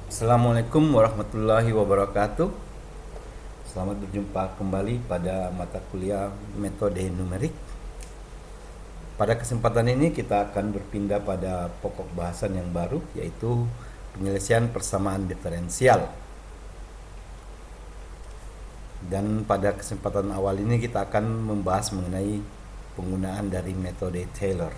Assalamualaikum warahmatullahi wabarakatuh. Selamat berjumpa kembali pada mata kuliah metode numerik. Pada kesempatan ini kita akan berpindah pada pokok bahasan yang baru, yaitu penyelesaian persamaan diferensial. Dan pada kesempatan awal ini kita akan membahas mengenai penggunaan dari metode Taylor.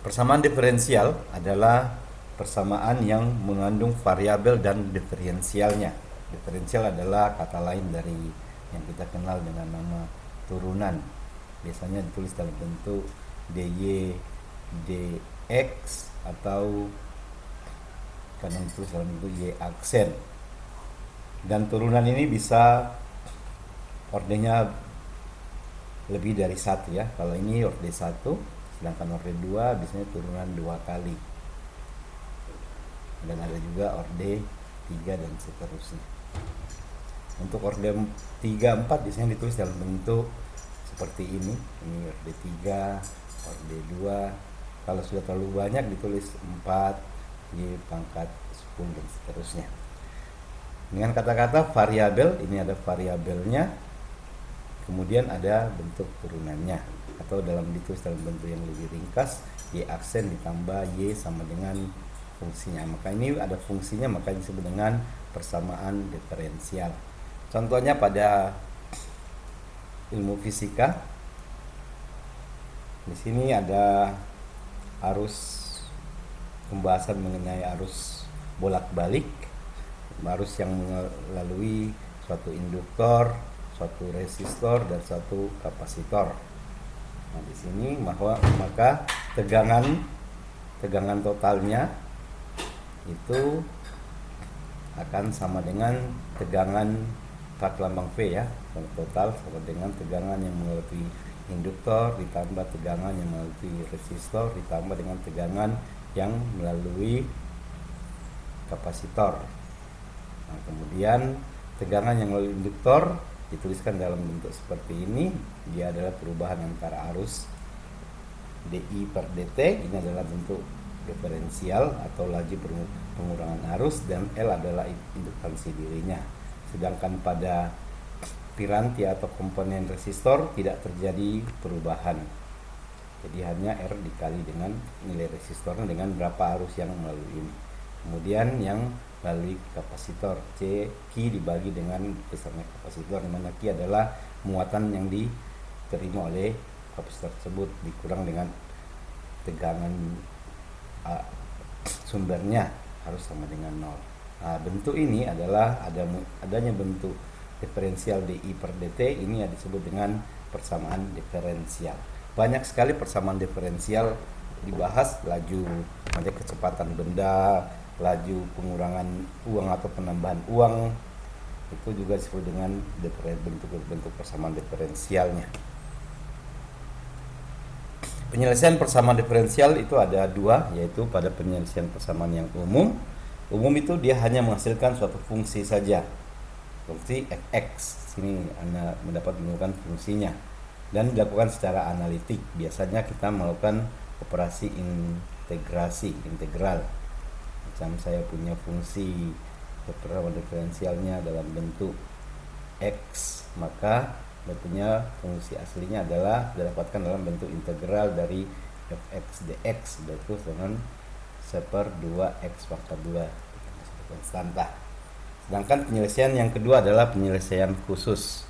Persamaan diferensial adalah persamaan yang mengandung variabel dan diferensialnya. Diferensial adalah kata lain dari yang kita kenal dengan nama turunan. Biasanya ditulis dalam bentuk dy dx atau kadang ditulis dalam bentuk y aksen. Dan turunan ini bisa ordenya lebih dari satu ya. Kalau ini orde 1, sedangkan orde 2 biasanya turunan 2 kali. Dan ada juga orde 3 dan seterusnya. Untuk orde 3, 4 biasanya ditulis dalam bentuk seperti ini. Ini orde 3, orde 2. Kalau sudah terlalu banyak ditulis 4, y pangkat 10 dan seterusnya. Dengan kata-kata variabel, ini ada variabelnya, kemudian ada bentuk turunannya, atau ditulis dalam bentuk yang lebih ringkas, y aksen ditambah y sama dengan fungsinya. Maka ini ada fungsinya, maka disebut dengan persamaan diferensial. Contohnya pada ilmu fisika, di sini ada pembahasan mengenai arus bolak-balik, arus yang melalui suatu induktor, suatu resistor, dan suatu kapasitor. Nah, di sini maka tegangan totalnya itu akan sama dengan tegangan tak lambang V ya. Total sama dengan tegangan yang melalui induktor ditambah tegangan yang melalui resistor ditambah dengan tegangan yang melalui kapasitor. Nah, kemudian tegangan yang melalui induktor dituliskan dalam bentuk seperti ini. Dia adalah perubahan antara arus dI per dt, ini adalah bentuk diferensial atau laju pengurangan arus, dan L adalah induktansi dirinya. Sedangkan pada piranti atau komponen resistor tidak terjadi perubahan, jadi hanya R dikali dengan nilai resistornya dengan berapa arus yang melalui ini. Kemudian yang melalui kapasitor, C Q dibagi dengan besarnya kapasitor, di mana Q adalah muatan yang diterima oleh kapasitor tersebut dikurang dengan tegangan sumbernya harus sama dengan 0. Nah, bentuk ini adalah adanya bentuk diferensial dI per dt, ini yang disebut dengan persamaan diferensial. Banyak sekali persamaan diferensial dibahas, laju kecepatan benda, laju pengurangan uang atau penambahan uang, itu juga disebut dengan bentuk persamaan diferensialnya. Penyelesaian persamaan diferensial itu ada dua, yaitu pada penyelesaian persamaan yang umum. Umum itu dia hanya menghasilkan suatu fungsi saja, fungsi fx. Sini Anda menemukan fungsinya dan dilakukan secara analitik. Biasanya kita melakukan operasi integrasi, integral. Macam saya punya fungsi persamaan diferensialnya dalam bentuk x, maka bentuknya fungsi aslinya adalah didapatkan dalam bentuk integral dari fx dx, yaitu dengan 1/2 x pangkat 2 konstanta. Sedangkan penyelesaian yang kedua adalah penyelesaian khusus.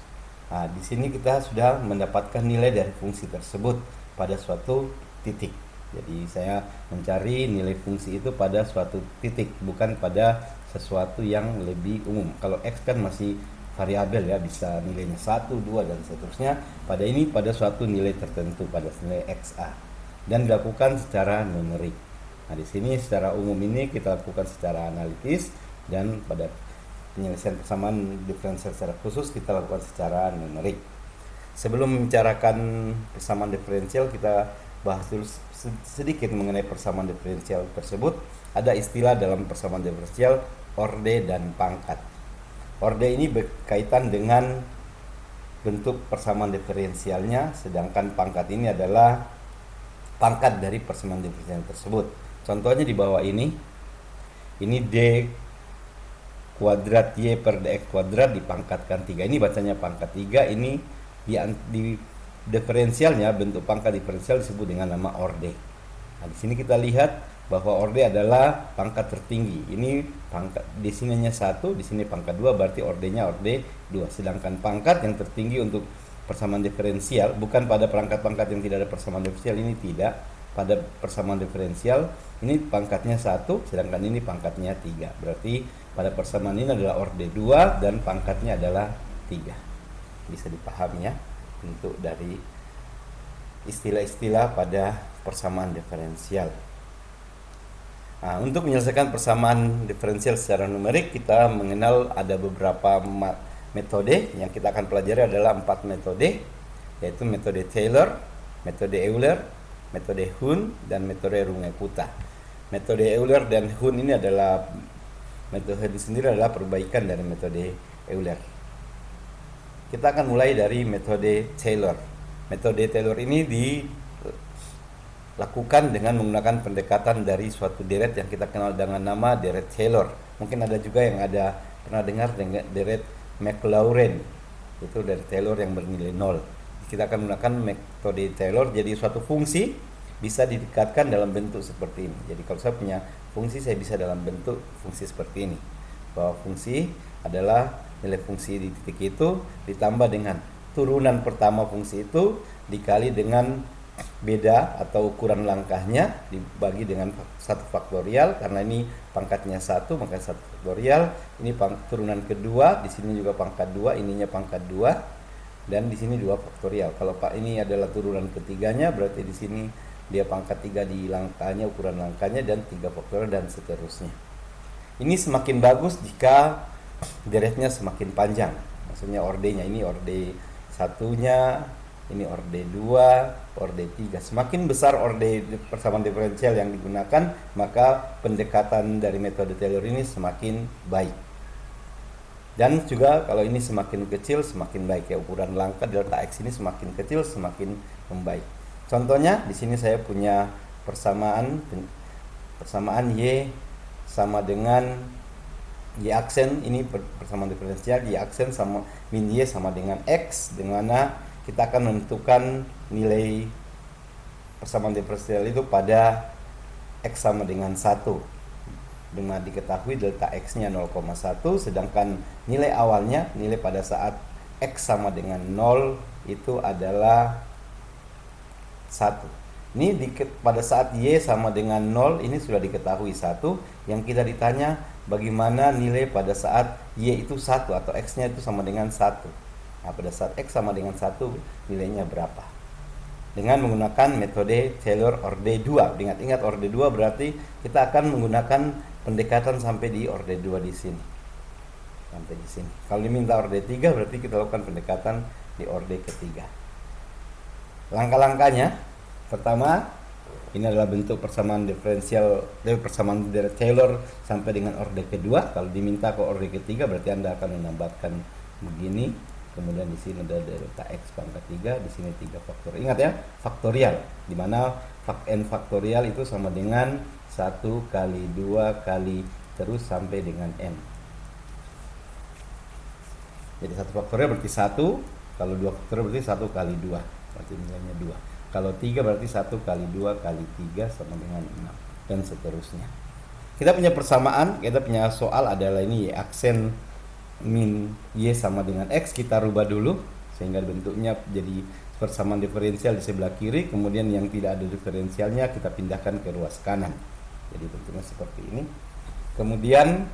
Nah, di sini kita sudah mendapatkan nilai dari fungsi tersebut pada suatu titik. Jadi saya mencari nilai fungsi itu pada suatu titik, bukan pada sesuatu yang lebih umum. Kalau x kan masih variabel ya, bisa nilainya 1, 2 dan seterusnya. Pada ini pada suatu nilai tertentu, pada nilai xa, dan dilakukan secara numerik. Nah, di sini secara umum ini kita lakukan secara analitis, dan pada penyelesaian persamaan diferensial secara khusus kita lakukan secara numerik. Sebelum membicarakan persamaan diferensial, kita bahas dulu sedikit mengenai persamaan diferensial tersebut. Ada istilah dalam persamaan diferensial, orde dan pangkat. Orde ini berkaitan dengan bentuk persamaan diferensialnya, sedangkan pangkat ini adalah pangkat dari persamaan diferensial tersebut. Contohnya di bawah ini D kuadrat Y per dx kuadrat dipangkatkan 3. Ini bacanya pangkat 3. Ini di diferensialnya, bentuk pangkat diferensial disebut dengan nama orde. Nah, di sini kita lihat bahwa orde adalah pangkat tertinggi. Ini pangkat di sininya 1, di sini pangkat 2, berarti ordenya orde 2. Sedangkan pangkat yang tertinggi untuk persamaan diferensial, bukan pada pangkat-pangkat yang tidak ada persamaan diferensial, ini tidak. Pada persamaan diferensial ini pangkatnya 1, sedangkan ini pangkatnya 3. Berarti pada persamaan ini adalah orde 2 dan pangkatnya adalah 3. Bisa dipahami ya bentuk dari istilah-istilah pada persamaan diferensial. Nah, untuk menyelesaikan persamaan diferensial secara numerik, kita mengenal ada beberapa metode. Yang kita akan pelajari adalah 4 metode, yaitu metode Taylor, metode Euler, metode Hun, dan metode Runge-Kutta. Metode Euler dan Hun ini adalah metode sendiri adalah perbaikan dari metode Euler. Kita akan mulai dari metode Taylor. Metode Taylor ini dilakukan dengan menggunakan pendekatan dari suatu deret yang kita kenal dengan nama deret Taylor. Mungkin ada juga yang pernah dengar dengan deret Maclaurin. Itu dari Taylor yang bernilai 0. Kita akan menggunakan metode Taylor. Jadi suatu fungsi bisa didekatkan dalam bentuk seperti ini. Jadi kalau saya punya fungsi, saya bisa dalam bentuk fungsi seperti ini. Bahwa fungsi adalah nilai fungsi di titik itu ditambah dengan turunan pertama fungsi itu dikali dengan beda atau ukuran langkahnya dibagi dengan 1 faktorial. Karena ini pangkatnya 1, maka 1 faktorial. Ini turunan kedua, di sini juga pangkat 2, ininya pangkat 2. Dan di sini 2 faktorial. Kalau ini adalah turunan ketiganya, berarti di sini dia pangkat 3 di langkahnya, ukuran langkahnya, dan 3 faktorial dan seterusnya. Ini semakin bagus jika deretnya semakin panjang. Maksudnya ordenya, ini orde 1-nya, ini orde 2, orde 3. Semakin besar orde persamaan diferensial yang digunakan, maka pendekatan dari metode Taylor ini semakin baik. Dan juga kalau ini semakin kecil semakin baik ya, ukuran langkah delta X ini semakin kecil semakin membaik. Contohnya di sini saya punya persamaan Y sama dengan Y aksen, ini persamaan diferensial Y aksen sama min Y sama dengan X, di mana kita akan menentukan nilai persamaan diferensial itu pada X sama dengan 1. Dengan diketahui delta X-nya 0,1, sedangkan nilai awalnya, nilai pada saat X sama dengan 0 itu adalah 1. Ini pada saat Y sama dengan 0 ini sudah diketahui 1. Yang kita ditanya bagaimana nilai pada saat Y itu 1 atau X-nya itu sama dengan 1. Nah, pada saat X sama dengan 1 nilainya berapa? Dengan menggunakan metode Taylor orde 2. Ingat orde 2 berarti kita akan menggunakan pendekatan sampai di orde 2 di sini. Sampai di sini. Kalau diminta orde 3 berarti kita lakukan pendekatan di orde ketiga. Langkah-langkahnya, pertama, ini adalah bentuk persamaan diferensial dari persamaan dari Taylor sampai dengan orde kedua. Kalau diminta ke orde ketiga berarti Anda akan menambahkan begini. Kemudian di sini ada delta X pangkat 3, di sini 3 faktorial. Ingat ya, faktorial, di mana n faktorial itu sama dengan 1 kali 2 kali terus sampai dengan n. Jadi 1 faktorial berarti 1, kalau 2 faktorial berarti 1 kali 2, berarti nilainya 2. Kalau 3 berarti 1 kali 2 kali 3 sama dengan 6, dan seterusnya. Kita punya persamaan, kita punya soal adalah ini Y aksen min Y sama dengan X, kita rubah dulu sehingga bentuknya jadi persamaan diferensial di sebelah kiri, kemudian yang tidak ada diferensialnya kita pindahkan ke ruas kanan. Jadi bentuknya seperti ini. Kemudian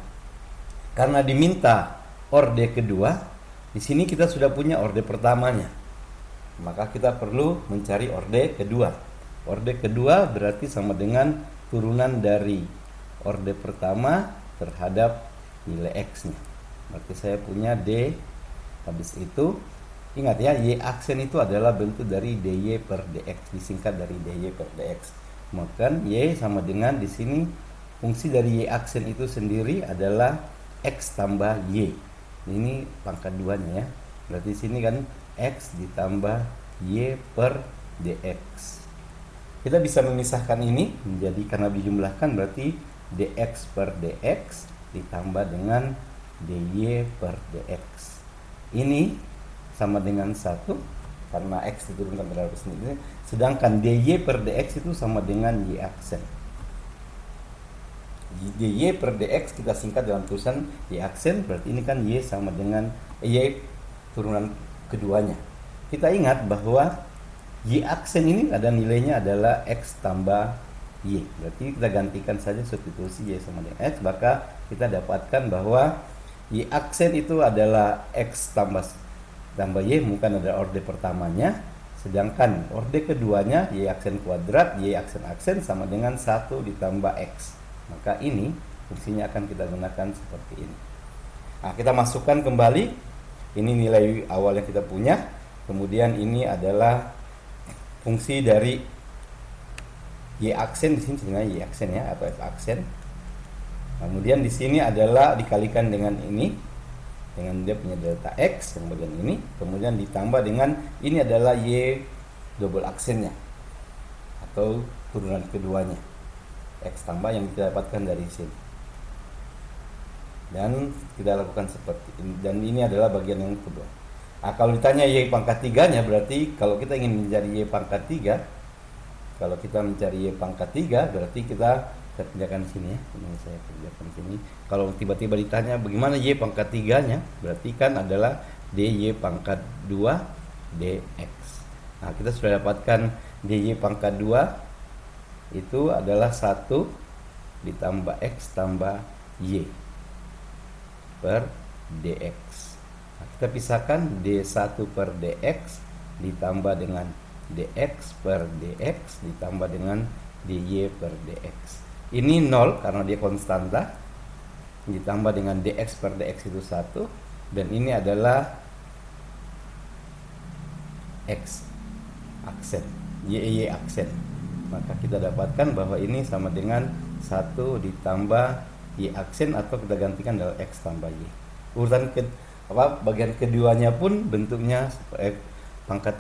karena diminta orde kedua, di sini kita sudah punya orde pertamanya. Maka kita perlu mencari orde kedua. Orde kedua berarti sama dengan turunan dari orde pertama terhadap nilai X-nya. Berarti saya punya D, habis itu ingat ya, Y aksen itu adalah bentuk dari dy per dx, disingkat dari dy per dx. Maka Y sama dengan di sini fungsi dari Y aksen itu sendiri adalah X tambah Y. Ini pangkat 2-nya ya. Berarti sini kan X ditambah Y per dx. Kita bisa memisahkan ini menjadi, karena dijumlahkan berarti dx per dx ditambah dengan dy per dx. Ini sama dengan 1 karena x diturunkan pada sini. Sedangkan dy per dx itu sama dengan y aksen. dy per dx kita singkat dalam tulisan y aksen, berarti ini kan y sama dengan y turunan keduanya. Kita ingat bahwa y aksen ini ada nilainya adalah x tambah y. Berarti kita gantikan saja substitusi y sama dengan x, maka kita dapatkan bahwa y aksen itu adalah x tambah y, bukan ada orde pertamanya. Sedangkan orde keduanya y aksen kuadrat, y aksen sama dengan 1 ditambah x. Maka ini fungsinya akan kita gunakan seperti ini. Nah, kita masukkan kembali. Ini nilai awal yang kita punya. Kemudian ini adalah fungsi dari y aksen, di sini sebenarnya y aksen ya, atau f aksen. Kemudian di sini adalah dikalikan dengan ini, dengan dia punya delta x yang bagian ini, kemudian ditambah dengan ini adalah y double aksennya atau turunan keduanya, x tambah yang kita dapatkan dari sini. Dan kita lakukan seperti ini, dan ini adalah bagian yang kedua. Nah, kalau ditanya y pangkat 3-nya, berarti kalau kita ingin mencari y pangkat 3, kalau kita mencari y pangkat 3, berarti kita kerjakan sini ya. Ini saya kerjakan sini. Kalau tiba-tiba ditanya bagaimana y pangkat 3-nya, berarti kan adalah dy pangkat 2 dx. Nah, kita sudah dapatkan dy pangkat 2 itu adalah 1 ditambah x tambah y per dx. Nah, kita pisahkan d1 per dx ditambah dengan dx per dx ditambah dengan dy per dx. Ini 0 karena dia konstanta, ditambah dengan dx per dx itu 1, dan ini adalah x aksen, y aksen. Maka kita dapatkan bahwa ini sama dengan 1 ditambah y aksen, atau kita gantikan adalah x tambah y. Urutan bagian keduanya pun bentuknya pangkat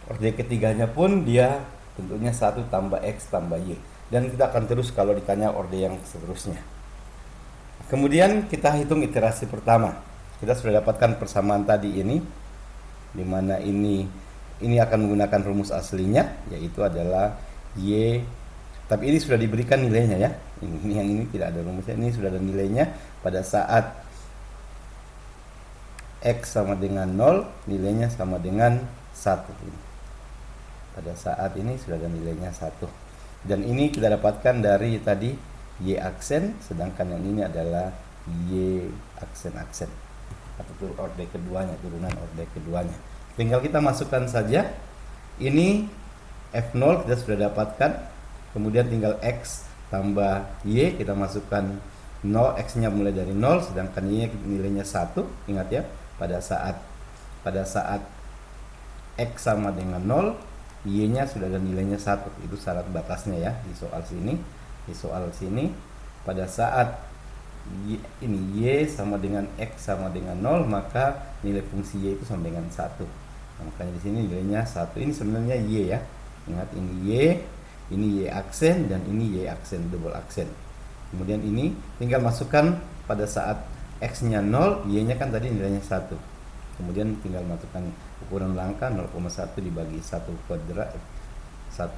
orde ketiganya pun dia bentuknya 1 tambah x tambah y. Dan kita akan terus kalau ditanya orde yang seterusnya. Kemudian kita hitung iterasi pertama. Kita sudah dapatkan persamaan tadi ini, di mana ini akan menggunakan rumus aslinya, yaitu adalah y. Tapi ini sudah diberikan nilainya ya. Ini yang ini tidak ada rumusnya, ini sudah ada nilainya. Pada saat x sama dengan 0, nilainya sama dengan 1. Pada saat ini sudah ada nilainya 1. Dan ini kita dapatkan dari tadi y aksen, sedangkan yang ini adalah y aksen-aksen atau orde keduanya, turunan orde keduanya. Tinggal kita masukkan saja. Ini f0 kita sudah dapatkan. Kemudian tinggal x tambah y, kita masukkan 0, x-nya mulai dari 0, sedangkan y nilainya 1. Ingat ya, pada saat x sama dengan 0, y-nya sudah ada nilainya 1. Itu syarat batasnya ya di soal sini. Di soal sini pada saat ini y sama dengan x sama dengan 0, maka nilai fungsi y itu sama dengan 1. Nah, makanya di sini nilainya 1. Ini sebenarnya y ya. Ingat ini y aksen, dan ini y aksen double aksen. Kemudian ini tinggal masukkan pada saat x-nya 0, y-nya kan tadi nilainya 1. Kemudian tinggal masukkan ukuran langkah 0,1 dibagi 1 kuadrat. 1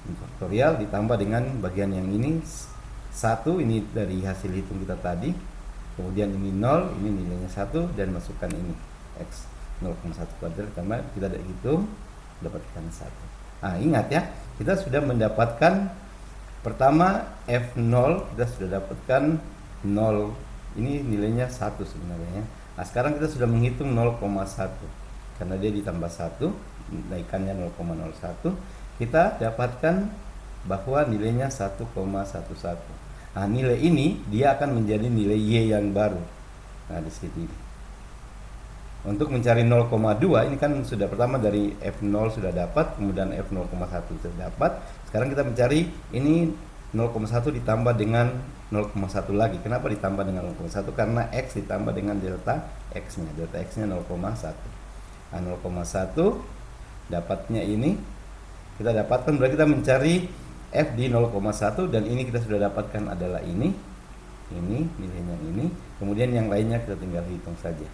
faktorial ditambah dengan bagian yang ini 1, ini dari hasil hitung kita tadi. Kemudian ini 0, ini nilainya 1, dan masukkan ini x 0,1 kuadrat, karena kita ada hitung dapatkan 1. Nah, ingat ya, kita sudah mendapatkan pertama f0, kita sudah dapatkan 0, ini nilainya 1 sebenarnya. Nah, sekarang kita sudah menghitung 0,1 karena dia ditambah 1, naikannya 0,01. Kita dapatkan bahwa nilainya 1,11. Nah, nilai ini dia akan menjadi nilai y yang baru. Nah, di sini untuk mencari 0,2 ini kan sudah pertama dari f0 sudah dapat, kemudian f0,1 sudah dapat. Sekarang kita mencari ini 0,1 ditambah dengan 0,1 lagi. Kenapa ditambah dengan 0,1? Karena x ditambah dengan delta x-nya. Delta x-nya 0,1. Nah, 0,1 dapatnya ini kita dapatkan, berarti kita mencari F di 0,1 dan ini kita sudah dapatkan adalah ini nilainya ini, kemudian yang lainnya kita tinggal hitung saja,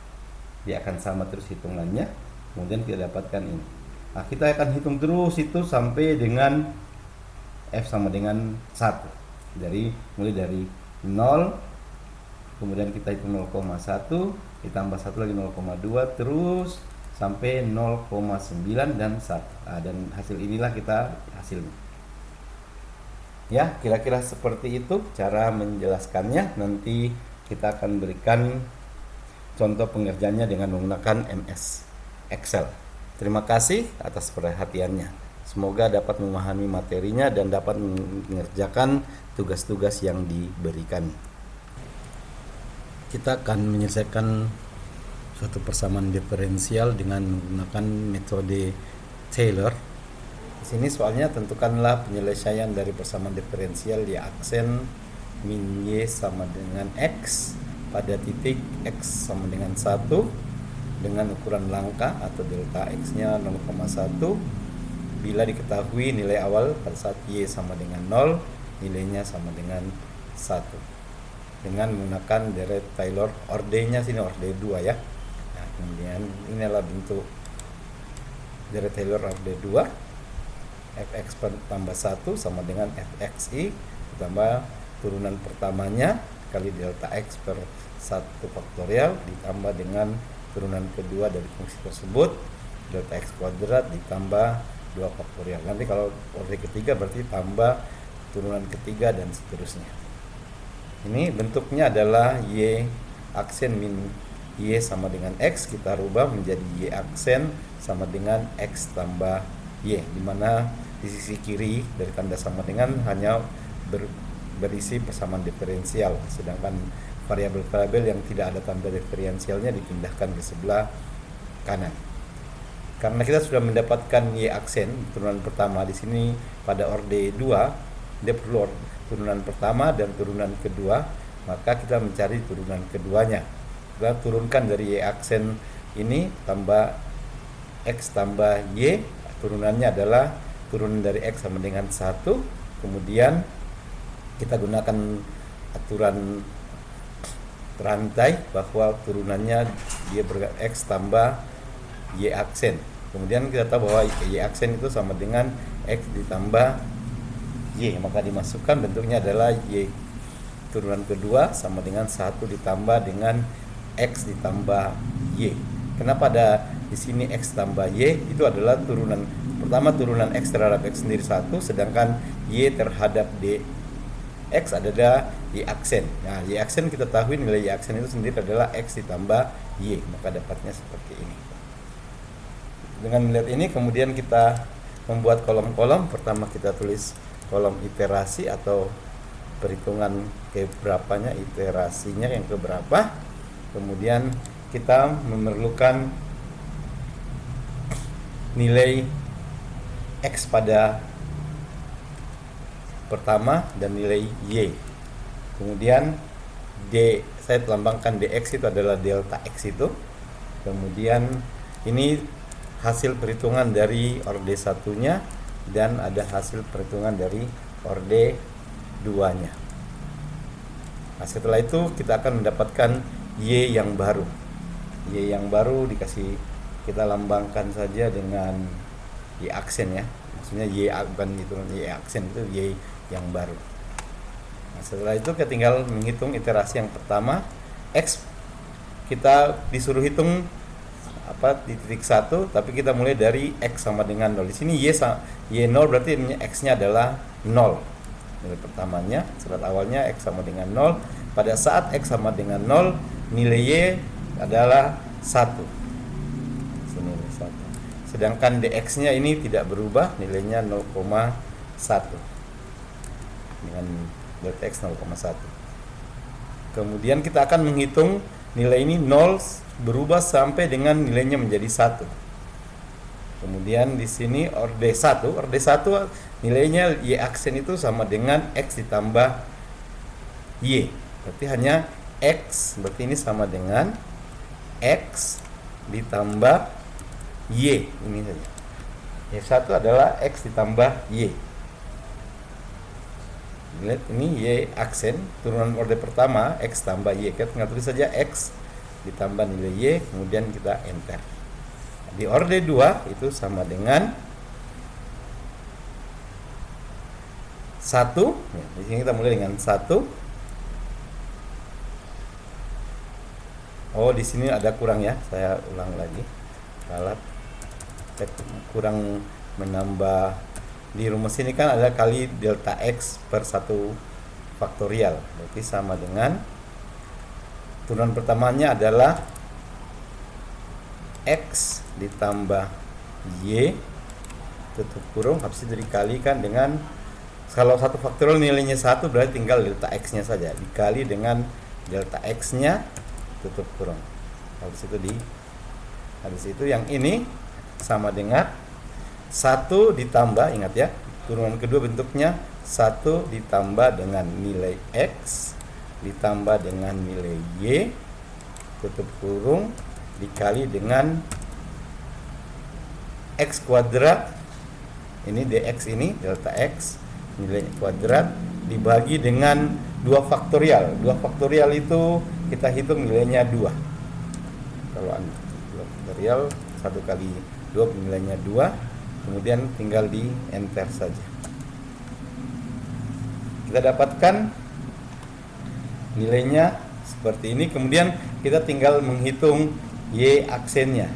dia akan sama terus hitungannya, kemudian kita dapatkan ini. Nah, kita akan hitung terus itu sampai dengan F sama dengan 1, mulai dari 0, kemudian kita hitung 0,1 ditambah 1 lagi 0,2 terus sampai 0,9 dan 1. Nah, dan hasil inilah hasilnya. Ya, kira-kira seperti itu cara menjelaskannya. Nanti kita akan berikan contoh pengerjaannya dengan menggunakan MS Excel. Terima kasih atas perhatiannya. Semoga dapat memahami materinya dan dapat mengerjakan tugas-tugas yang diberikan. Kita akan menyelesaikan suatu persamaan diferensial dengan menggunakan metode Taylor. Di sini soalnya tentukanlah penyelesaian dari persamaan diferensial Y aksen min Y sama dengan X pada titik X sama dengan 1 dengan ukuran langka atau delta X-nya 0,1 bila diketahui nilai awal pada saat Y sama dengan 0, nilainya sama dengan 1 dengan menggunakan deret Taylor. Orde-nya sini orde 2 ya. Nah, kemudian inilah bentuk deret Taylor orde 2. Fx tambah 1 sama dengan Fxi ditambah turunan pertamanya kali delta X per 1 faktorial ditambah dengan turunan kedua dari fungsi tersebut delta X kuadrat ditambah 2 faktorial. Nanti kalau orde ketiga berarti tambah turunan ketiga dan seterusnya. Ini bentuknya adalah Y aksen min Y sama dengan X, kita rubah menjadi Y aksen sama dengan X tambah Y, dimana di sisi kiri dari tanda sama dengan hanya berisi persamaan diferensial, sedangkan variabel-variabel yang tidak ada tanda diferensialnya dipindahkan ke sebelah kanan. Karena kita sudah mendapatkan Y aksen turunan pertama di sini pada orde 2, dia perlu turunan pertama dan turunan kedua, maka kita mencari turunan keduanya. Kita turunkan dari Y aksen ini tambah X tambah Y, turunannya adalah turunan dari X sama dengan 1, kemudian kita gunakan aturan rantai bahwa turunannya dia X tambah Y aksen. Kemudian kita tahu bahwa Y aksen itu sama dengan X ditambah Y, maka dimasukkan bentuknya adalah Y turunan kedua sama dengan 1 ditambah dengan X ditambah Y. Kenapa ada di sini X tambah Y? Itu adalah turunan pertama, turunan X terhadap X sendiri 1, sedangkan Y terhadap X adalah Y aksen. Nah, Y aksen kita tahu nilai Y aksen itu sendiri adalah X ditambah Y, maka dapatnya seperti ini. Dengan melihat ini kemudian kita membuat kolom-kolom. Pertama kita tulis kolom iterasi atau perhitungan keberapanya, iterasinya yang keberapa. Kemudian kita memerlukan nilai X pada pertama dan nilai Y. Kemudian D, saya lambangkan DX itu adalah delta X itu. Kemudian ini hasil perhitungan dari orde 1-nya dan ada hasil perhitungan dari orde 2-nya. Nah, setelah itu kita akan mendapatkan Y yang baru. Y yang baru kita lambangkan saja dengan Y aksen ya. Maksudnya Y bukan itu Y aksen, itu Y yang baru. Nah, setelah itu kita tinggal menghitung iterasi yang pertama. X kita disuruh hitung di titik 1, tapi kita mulai dari X sama dengan 0. Di sini Y 0 berarti X-nya adalah 0. Nilai pertamanya, surat awalnya X sama dengan 0. Pada saat X sama dengan 0, nilai Y adalah 1. Sedangkan DX-nya ini tidak berubah, nilainya 0,1 dengan delta X 0,1. Kemudian kita akan menghitung nilai ini 0 berubah sampai dengan nilainya menjadi 1. Kemudian di sini orde 1 nilainya Y aksen itu sama dengan X ditambah Y. Berarti hanya X, berarti ini sama dengan X ditambah Y, ini saja. Y1 adalah X ditambah Y. Lihat ini Y aksen, turunan orde pertama X tambah Y. Kita tinggal tulis saja X ditambah nilai Y, kemudian kita enter. Di orde 2 itu sama dengan 1. Ya, di sini kita mulai dengan 1. Oh, di sini ada kurang ya. Saya ulang lagi. Salah. Kurang menambah di rumus ini kan ada kali delta X per 1 faktorial. Berarti sama dengan turunan pertamanya adalah X ditambah Y tutup kurung, habis itu dikalikan dengan, kalau 1 faktorial nilainya 1 berarti tinggal delta X nya saja dikali dengan delta X nya tutup kurung. Habis itu yang ini sama dengan 1 ditambah, ingat ya, turunan kedua bentuknya 1 ditambah dengan nilai X ditambah dengan nilai Y tutup kurung dikali dengan X kuadrat, ini dx, ini delta X nilai kuadrat dibagi dengan 2 faktorial. 2 faktorial itu kita hitung nilainya 2. Kalau 2 faktorial 1 kali 2 nilainya 2, kemudian tinggal di enter saja. Kita dapatkan nilainya seperti ini. Kemudian kita tinggal menghitung Y aksennya.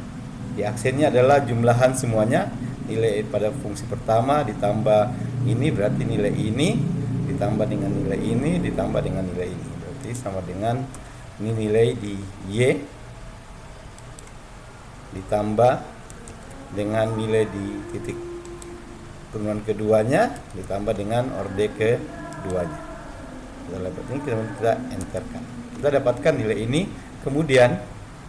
Y aksennya adalah jumlahan semuanya, nilai pada fungsi pertama ditambah ini, berarti nilai ini ditambah dengan nilai ini ditambah dengan nilai ini, berarti sama dengan ini nilai di Y ditambah dengan nilai di titik turunan keduanya ditambah dengan orde keduanya. Kita enterkan, kita dapatkan nilai ini. Kemudian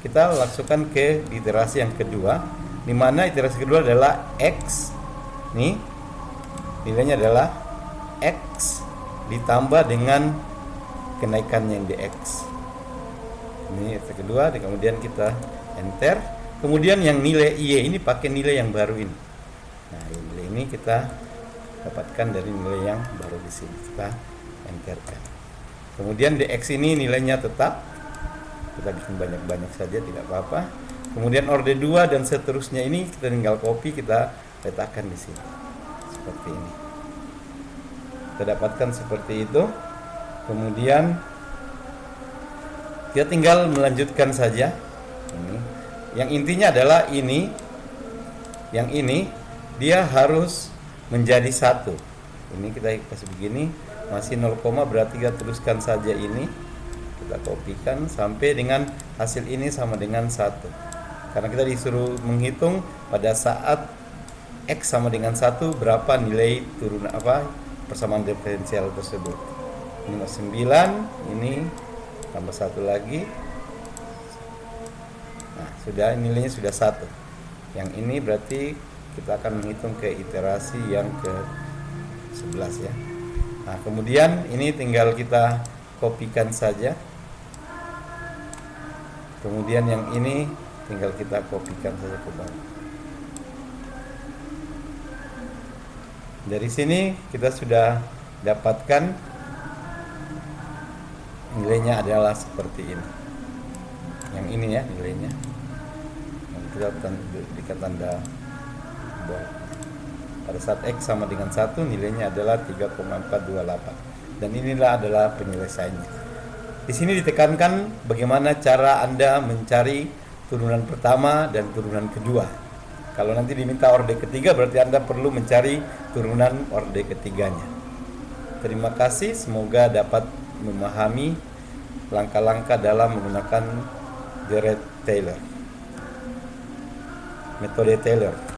kita langsungkan ke iterasi yang kedua, di mana iterasi kedua adalah X, nih nilainya adalah X ditambah dengan kenaikannya yang di X. Ini iterasi kedua, dan kemudian kita enter. Kemudian yang nilai Y ini pakai nilai yang baru ini. Nah, nilai ini kita dapatkan dari nilai yang baru di sini. Kita enterkan. Kemudian dx ini nilainya tetap. Kita bikin banyak-banyak saja, tidak apa-apa. Kemudian orde 2 dan seterusnya ini kita tinggal copy, kita letakkan di sini. Seperti ini. Kita dapatkan seperti itu. Kemudian kita tinggal melanjutkan saja. Ini. Yang intinya adalah ini, yang ini dia harus menjadi 1. Ini kita kasih begini, masih 0, berarti kita tuliskan saja ini, kita kopikan sampai dengan hasil ini sama dengan 1. Karena kita disuruh menghitung pada saat X sama dengan 1 berapa nilai turunan persamaan diferensial tersebut. Ini 9, ini tambah 1 lagi. Nah, sudah nilainya sudah 1. Yang ini berarti kita akan menghitung ke iterasi yang ke 11 ya. Nah, kemudian ini tinggal kita kopikan saja. Kemudian yang ini tinggal kita kopikan saja ke bawah. Dari sini kita sudah dapatkan nilainya adalah seperti ini. Yang ini ya nilainya. Kita berikan tanda bawah. Pada saat X sama dengan 1 nilainya adalah 3,428. Dan inilah adalah penyelesaiannya. Di sini ditekankan bagaimana cara Anda mencari turunan pertama dan turunan kedua. Kalau nanti diminta orde ketiga berarti Anda perlu mencari turunan orde ketiganya. Terima kasih, semoga dapat memahami langkah-langkah dalam menggunakan Garrett-Taylor, metode Taylor.